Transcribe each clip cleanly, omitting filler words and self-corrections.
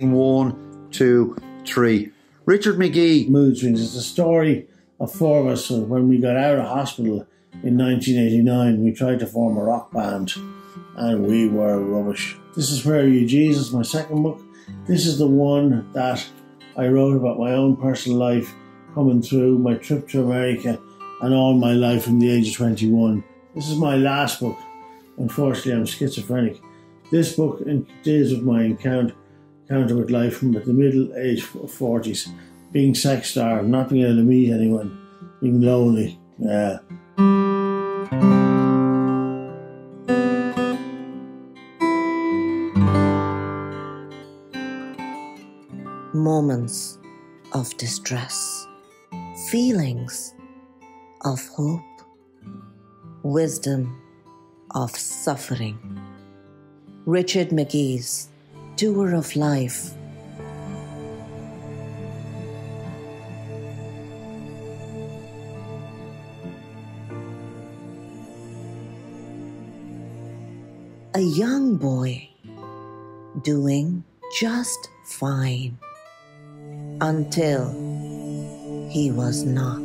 1, 2, 3. Richard Magee. Mood swings. It's a story of four of us when we got out of hospital in 1989. We tried to form a rock band and we were rubbish. This is Where Are You, Jesus, my second book. This is the one that I wrote about my own personal life coming through, my trip to America and all my life from the age of 21. This is my last book. Unfortunately, I'm schizophrenic. This book deals with my encounter with life from at the middle age 40s, being sex starved, not being able to meet anyone, being lonely. Moments of distress, feelings of hope, wisdom of suffering. Richard Magee's Tour of Life. A young boy doing just fine until he was not.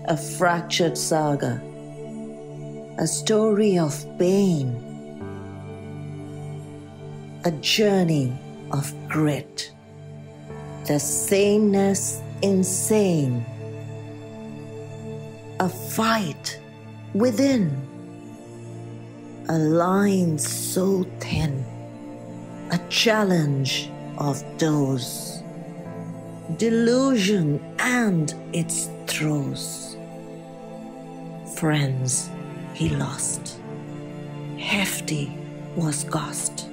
A fractured saga, a story of pain, a journey of grit, the saneness insane, a fight within, a line so thin, a challenge of those, delusion and its throes. Friends he lost, hefty was cost,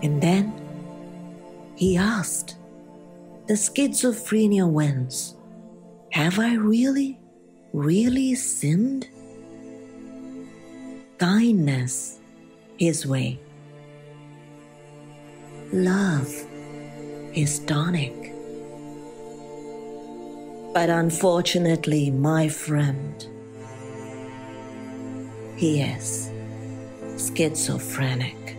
and then he asked, the schizophrenia wins, have I really sinned? Kindness his way, love his tonic. But unfortunately, my friend, he is schizophrenic.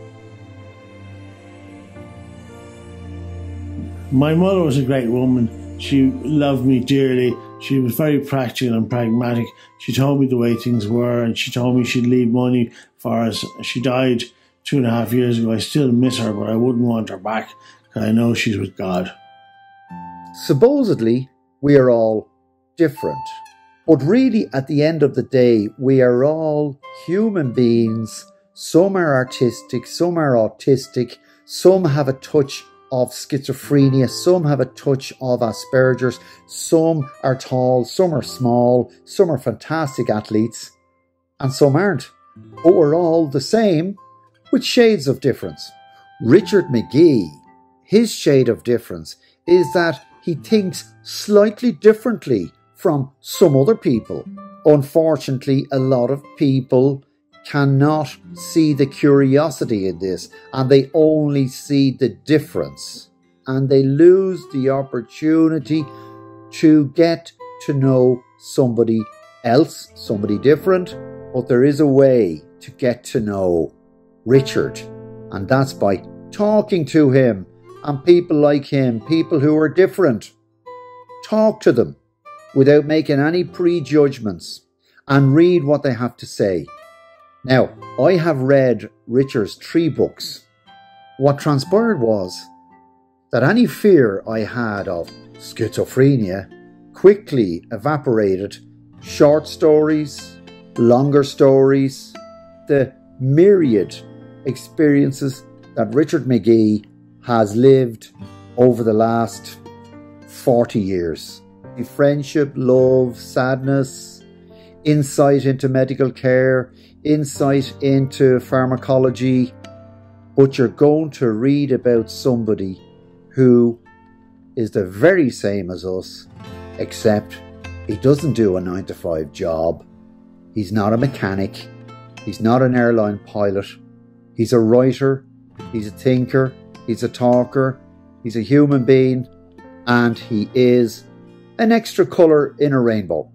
My mother was a great woman. She loved me dearly. She was very practical and pragmatic. She told me the way things were, and she told me she'd leave money for us. She died 2.5 years ago. I still miss her, but I wouldn't want her back because I know she's with God. Supposedly, we are all different. But really, at the end of the day, we are all human beings. Some are artistic, some are autistic, some have a touch of schizophrenia, some have a touch of Asperger's, some are tall, some are small, some are fantastic athletes, and some aren't. But we're all the same, with shades of difference. Richard Magee, his shade of difference is that he thinks slightly differently from some other people. Unfortunately, a lot of people cannot see the curiosity in this, and they only see the difference, and they lose the opportunity to get to know somebody else, somebody different. But there is a way to get to know Richard, and that's by talking to him and people like him, people who are different. Talk to them without making any prejudgments and read what they have to say. Now, I have read Richard's 3 books. What transpired was that any fear I had of schizophrenia quickly evaporated. Short stories, longer stories, the myriad experiences that Richard Magee has lived over the last 40 years. Friendship, love, sadness, insight into medical care, insight into pharmacology. But you're going to read about somebody who is the very same as us, except he doesn't do a 9-to-5 job. He's not a mechanic. He's not an airline pilot. He's a writer. He's a thinker. He's a talker. He's a human being. And he is an extra colour in a rainbow.